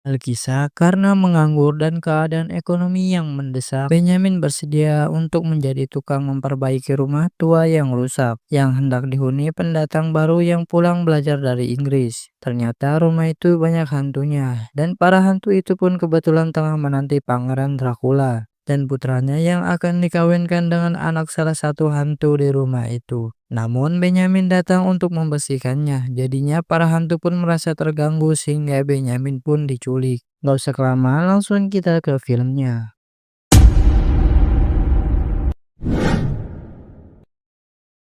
Alkisah karena menganggur dan keadaan ekonomi yang mendesak, Benyamin bersedia untuk menjadi tukang memperbaiki rumah tua yang rusak, yang hendak dihuni pendatang baru yang pulang belajar dari Inggris. Ternyata rumah itu banyak hantunya, dan para hantu itu pun kebetulan tengah menanti Pangeran Dracula dan putranya yang akan dikawinkan dengan anak salah satu hantu di rumah itu. Namun Benyamin datang untuk membersihkannya, jadinya para hantu pun merasa terganggu sehingga Benyamin pun diculik. Gak usah kelamaan, langsung kita ke filmnya.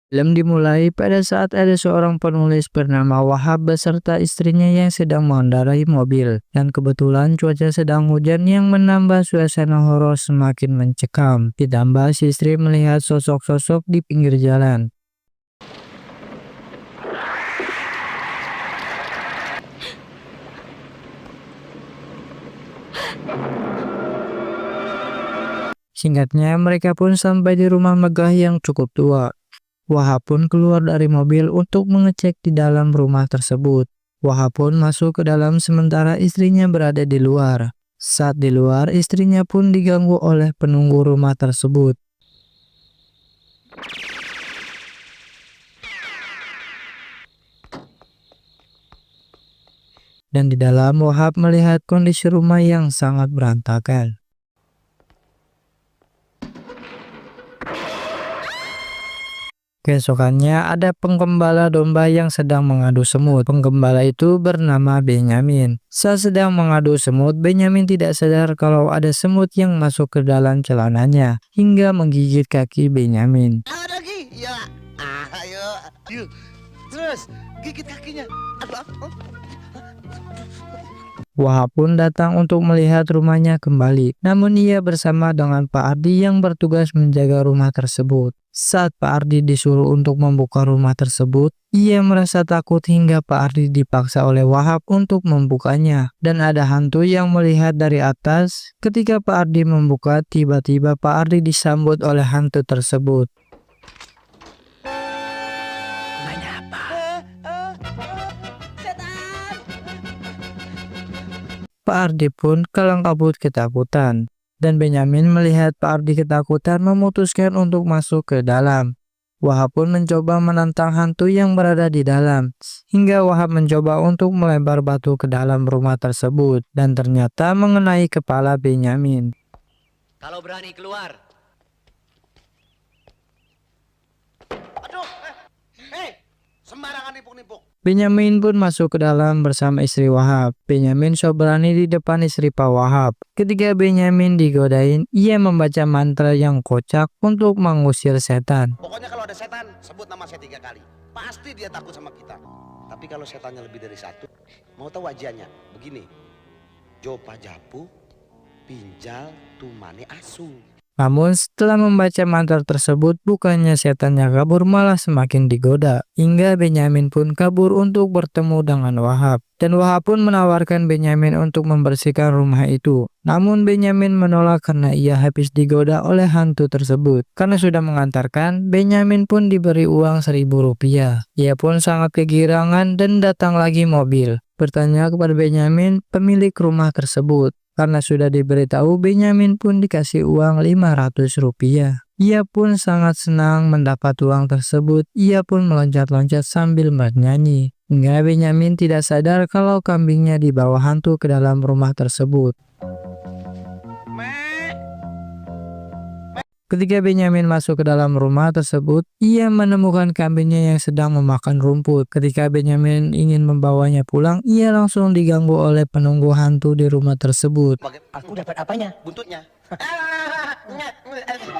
Film dimulai pada saat ada seorang penulis bernama Wahab beserta istrinya yang sedang mengendarai mobil. Dan kebetulan cuaca sedang hujan yang menambah suasana horor semakin mencekam. Ditambah si istri melihat sosok-sosok di pinggir jalan. Singkatnya, mereka pun sampai di rumah megah yang cukup tua. Wahab pun keluar dari mobil untuk mengecek di dalam rumah tersebut. Wahab pun masuk ke dalam sementara istrinya berada di luar. Saat di luar, istrinya pun diganggu oleh penunggu rumah tersebut. Dan di dalam, Wahab melihat kondisi rumah yang sangat berantakan. Keesokannya ada penggembala domba yang sedang mengadu semut. Penggembala itu bernama Benyamin. Saat sedang mengadu semut, Benyamin tidak sadar kalau ada semut yang masuk ke dalam celananya hingga menggigit kaki Benyamin. Lagi, ya. Ayo, yuk. Terus gigit kakinya. Aduh. Wahab pun datang untuk melihat rumahnya kembali. Namun ia bersama dengan Pak Ardi yang bertugas menjaga rumah tersebut. Saat Pak Ardi disuruh untuk membuka rumah tersebut, ia merasa takut hingga Pak Ardi dipaksa oleh Wahab untuk membukanya. Dan ada hantu yang melihat dari atas. Ketika Pak Ardi membuka, tiba-tiba Pak Ardi disambut oleh hantu tersebut. Pak Ardi pun kelang kabut ketakutan, dan Benyamin melihat Pak Ardi ketakutan memutuskan untuk masuk ke dalam. Wahab pun mencoba menantang hantu yang berada di dalam, hingga Wahab mencoba untuk melempar batu ke dalam rumah tersebut, dan ternyata mengenai kepala Benyamin. Kalau berani keluar. Aduh, sembarangan nimpuk-nimpuk. Benyamin pun masuk ke dalam bersama istri Wahab. Benyamin sok berani di depan istri Pak Wahab. Ketika Benyamin digodain, ia membaca mantra yang kocak untuk mengusir setan. Pokoknya kalau ada setan, sebut nama saya 3 kali. Pasti dia takut sama kita. Tapi kalau setannya lebih dari 1, mau tahu wajiannya? Begini, Jopa Japu, Pinjal, Tumane Asu. Namun setelah membaca mantra tersebut, bukannya setannya kabur malah semakin digoda. Hingga Benyamin pun kabur untuk bertemu dengan Wahab. Dan Wahab pun menawarkan Benyamin untuk membersihkan rumah itu. Namun Benyamin menolak karena ia habis digoda oleh hantu tersebut. Karena sudah mengantarkan, Benyamin pun diberi uang Rp1.000. Ia pun sangat kegirangan dan datang lagi mobil. Bertanya kepada Benyamin, pemilik rumah tersebut. Karena sudah diberitahu, Benyamin pun dikasih uang Rp500. Ia pun sangat senang mendapat uang tersebut. Ia pun meloncat-loncat sambil bernyanyi. Hingga Benyamin tidak sadar kalau kambingnya dibawa hantu ke dalam rumah tersebut. Ketika Benyamin masuk ke dalam rumah tersebut, ia menemukan kambingnya yang sedang memakan rumput. Ketika Benyamin ingin membawanya pulang, ia langsung diganggu oleh penunggu hantu di rumah tersebut. Aku dapat apanya? Buntutnya.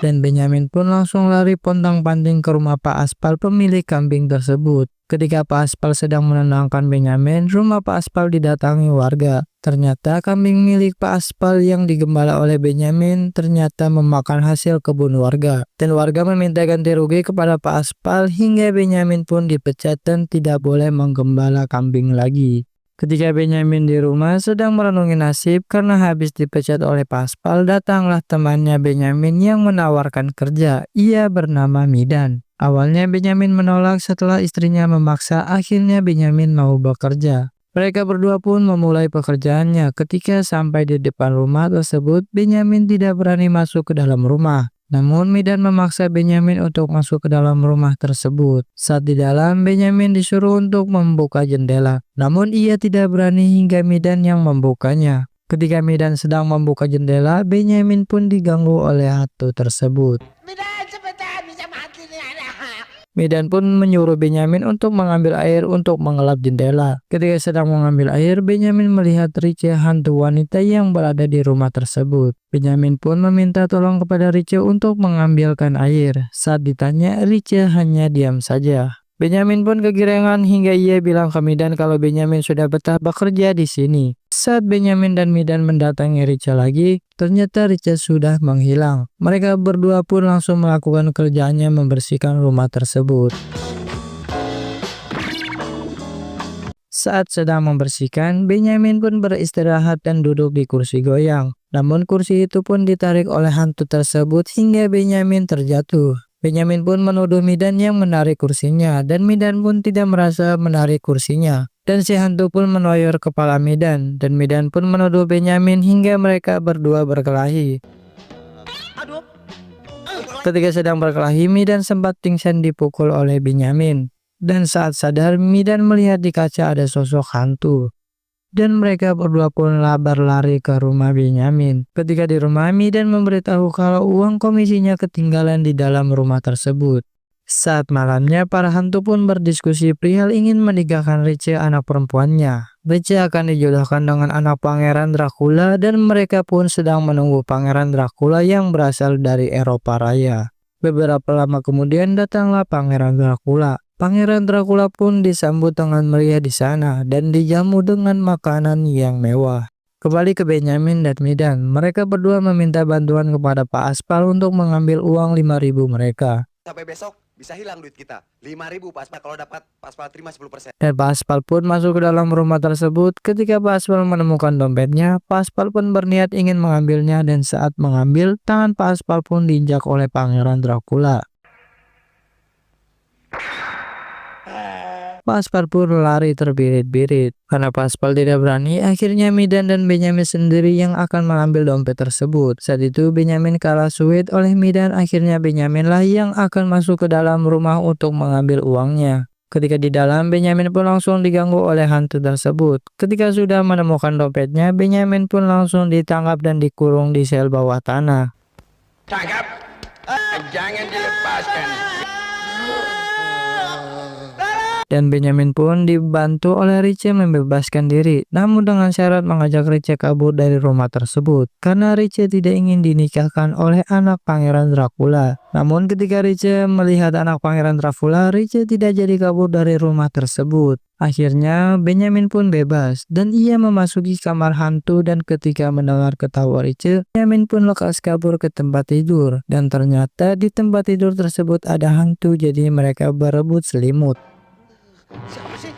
Dan Benyamin pun langsung lari pontang-panting ke rumah Pak Aspal, pemilik kambing tersebut. Ketika Pak Aspal sedang menenangkan Benyamin, rumah Pak Aspal didatangi warga. Ternyata kambing milik Pak Aspal yang digembala oleh Benyamin ternyata memakan hasil kebun warga. Dan warga meminta ganti rugi kepada Pak Aspal hingga Benyamin pun dipecat dan tidak boleh menggembala kambing lagi. Ketika Benyamin di rumah sedang merenungi nasib karena habis dipecat oleh Pak Aspal, datanglah temannya Benyamin yang menawarkan kerja. Ia bernama Midan. Awalnya Benyamin menolak, setelah istrinya memaksa, akhirnya Benyamin mau bekerja. Mereka berdua pun memulai pekerjaannya. Ketika sampai di depan rumah tersebut, Benyamin tidak berani masuk ke dalam rumah. Namun Midan memaksa Benyamin untuk masuk ke dalam rumah tersebut. Saat di dalam, Benyamin disuruh untuk membuka jendela. Namun ia tidak berani hingga Midan yang membukanya. Ketika Midan sedang membuka jendela, Benyamin pun diganggu oleh hantu tersebut. Midan, cepetan, bisa mati nih anak. Midan pun menyuruh Benyamin untuk mengambil air untuk mengelap jendela. Ketika sedang mengambil air, Benyamin melihat Riche, hantu wanita yang berada di rumah tersebut. Benyamin pun meminta tolong kepada Riche untuk mengambilkan air. Saat ditanya, Riche hanya diam saja. Benyamin pun kegirangan hingga ia bilang ke Midan kalau Benyamin sudah betah bekerja di sini. Saat Benyamin dan Midan mendatangi Riche lagi, ternyata Riche sudah menghilang. Mereka berdua pun langsung melakukan kerjaannya membersihkan rumah tersebut. Saat sedang membersihkan, Benyamin pun beristirahat dan duduk di kursi goyang. Namun kursi itu pun ditarik oleh hantu tersebut hingga Benyamin terjatuh. Benyamin pun menuduh Midan yang menarik kursinya, dan Midan pun tidak merasa menarik kursinya. Dan si hantu pun menoyor kepala Midan, dan Midan pun menuduh Benyamin hingga mereka berdua berkelahi. Aduh. Ketika sedang berkelahi, Midan sempat pingsan dipukul oleh Benyamin. Dan saat sadar, Midan melihat di kaca ada sosok hantu. Dan mereka berdua pun berlari ke rumah Benyamin. Ketika di rumah, Midan memberitahu kalau uang komisinya ketinggalan di dalam rumah tersebut. Saat malamnya, para hantu pun berdiskusi perihal ingin menikahkan Riche, anak perempuannya. Riche akan dijodohkan dengan anak Pangeran Dracula, dan mereka pun sedang menunggu Pangeran Dracula yang berasal dari Eropa Raya. Beberapa lama kemudian datanglah Pangeran Dracula. Pangeran Dracula pun disambut dengan meriah di sana dan dijamu dengan makanan yang mewah. Kembali ke Benyamin dan Midan, mereka berdua meminta bantuan kepada Pak Aspal untuk mengambil uang 5.000 mereka. Sampai besok bisa hilang duit kita. 5.000 Pak Aspal, kalau dapat Pak Aspal terima 10%. Dan Pak Aspal pun masuk ke dalam rumah tersebut. Ketika Pak Aspal menemukan dompetnya, Pak Aspal pun berniat ingin mengambilnya, dan saat mengambil, tangan Pak Aspal pun diinjak oleh Pangeran Dracula. Pak Aspal pun lari terbirit-birit. Karena Pak Aspal tidak berani, akhirnya Midan dan Benyamin sendiri yang akan mengambil dompet tersebut. Saat itu Benyamin kalah suit oleh Midan, akhirnya Benyamin lah yang akan masuk ke dalam rumah untuk mengambil uangnya. Ketika di dalam, Benyamin pun langsung diganggu oleh hantu tersebut. Ketika sudah menemukan dompetnya, Benyamin pun langsung ditangkap dan dikurung di sel bawah tanah. Tangkap. Jangan dilepaskan. Dan Benyamin pun dibantu oleh Riche membebaskan diri, namun dengan syarat mengajak Riche kabur dari rumah tersebut, karena Riche tidak ingin dinikahkan oleh anak Pangeran Dracula. Namun ketika Riche melihat anak Pangeran Dracula, Riche tidak jadi kabur dari rumah tersebut. Akhirnya Benyamin pun bebas, dan ia memasuki kamar hantu, dan ketika mendengar ketawa Riche, Benyamin pun lekas kabur ke tempat tidur, dan ternyata di tempat tidur tersebut ada hantu, jadi mereka berebut selimut. Siapa sih?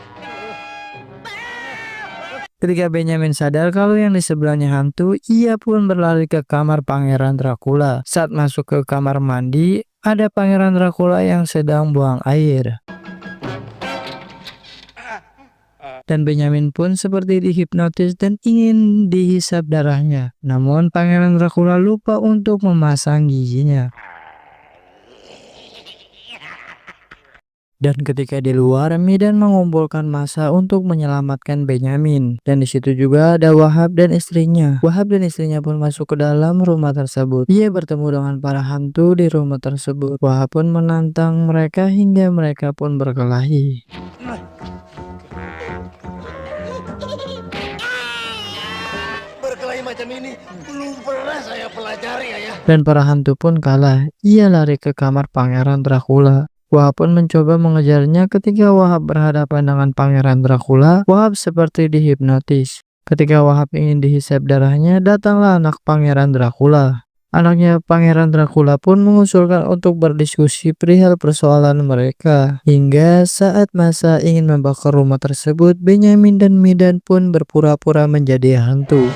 Ketika Benyamin sadar kalau yang di sebelahnya hantu, ia pun berlari ke kamar Pangeran Dracula. Saat masuk ke kamar mandi, ada Pangeran Dracula yang sedang buang air. Dan Benyamin pun seperti dihipnotis dan ingin dihisap darahnya. Namun Pangeran Dracula lupa untuk memasang giginya. Dan ketika di luar, Midan mengumpulkan massa untuk menyelamatkan Benyamin. Dan di situ juga ada Wahab dan istrinya. Wahab dan istrinya pun masuk ke dalam rumah tersebut. Ia bertemu dengan para hantu di rumah tersebut. Wahab pun menantang mereka hingga mereka pun berkelahi. Berkelahi macam ini belum pernah saya pelajari, Ayah. Dan para hantu pun kalah. Ia lari ke kamar Pangeran Dracula. Wahab pun mencoba mengejarnya. Ketika Wahab berhadapan dengan Pangeran Dracula, Wahab seperti dihipnotis. Ketika Wahab ingin dihisap darahnya, datanglah anak Pangeran Dracula. Anaknya Pangeran Dracula pun mengusulkan untuk berdiskusi perihal persoalan mereka. Hingga saat massa ingin membakar rumah tersebut, Benyamin dan Midan pun berpura-pura menjadi hantu.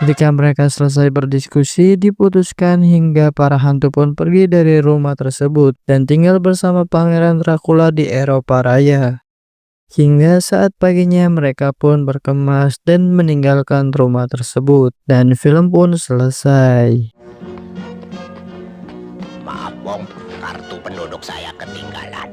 Ketika mereka selesai berdiskusi, diputuskan hingga para hantu pun pergi dari rumah tersebut dan tinggal bersama Pangeran Dracula di Eropa Raya. Hingga saat paginya mereka pun berkemas dan meninggalkan rumah tersebut dan film pun selesai. Maaf, Bong. Kartu penduduk saya ketinggalan.